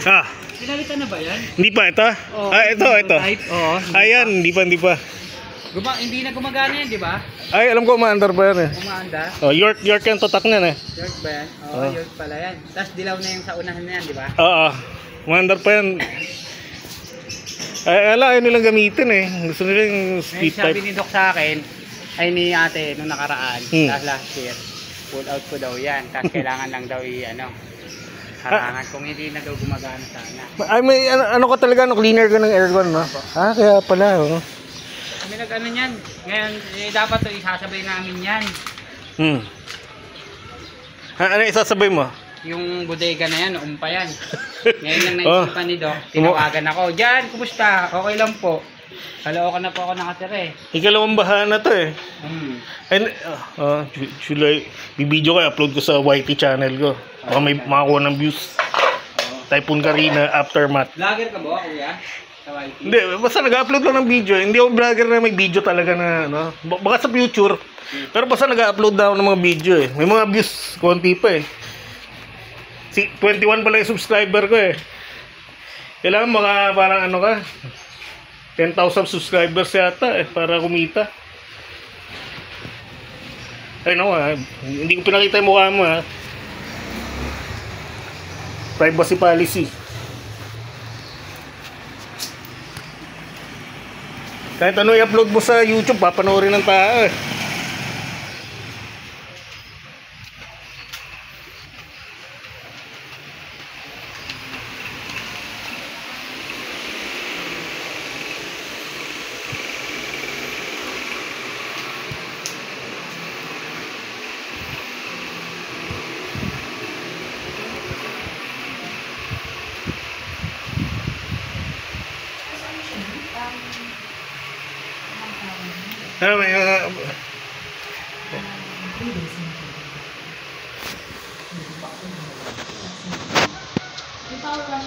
Ah. Pinalitan na ba yan? Hindi pa ito? Oo, ito. Oo. Ayan, hindi pa. Hindi na gumagana yan, di ba? Ay, alam ko, umaandar pa yan eh. Umaanda? Oh, York yung tatak niyan eh. York ba yan? Oo, York pala yan. Tapos dilaw na yung sa unahan na yan, di ba? Oo, umaandar pa yan. Ay, ayaw nilang gamitin eh. Gusto nila yung speed Sabi type. ni Doc sa akin, ay ni ate nung nakaraan, last year, pull out ko daw yan. Tapos kailangan lang daw harangan kung hindi na daw gumagana sana. Ay, may ano ka talaga, cleaner ka ng aircon, no? Ah, kaya pala, oh. Kami nag-ano yan. Ngayon, dapat to isasabay namin yan. Ano isasabay mo? Yung bodega na yan, umpa yan. Ngayon lang naisipan ni Doc, tinawagan ako. Diyan, kumusta? Okay lang po. Kalookan na po ako nakatira eh. Ikalawang baha na to eh. And, July, bibideo ko, upload ko sa YT channel ko. Baka may makakuha ng views. Typhoon Karina Aftermath. Vlogger ka ba, kuya? Sa YT? Hindi, basta nag-upload lang ng video. Hindi ako vlogger na may video talaga na, no? Baka sa future. Pero basta nag-upload na ako ng mga video eh. May mga views, konti pa eh. 21 pala yung subscriber ko eh. Kailangan mga parang ano ka, 10,000 subscribers yata eh, para kumita. Ay no, hindi ko pinakita yung mukha mo ha. Privacy policy. Kahit ano i-upload mo sa YouTube, papanoorin ng tao eh. Ano may Ikaw lang.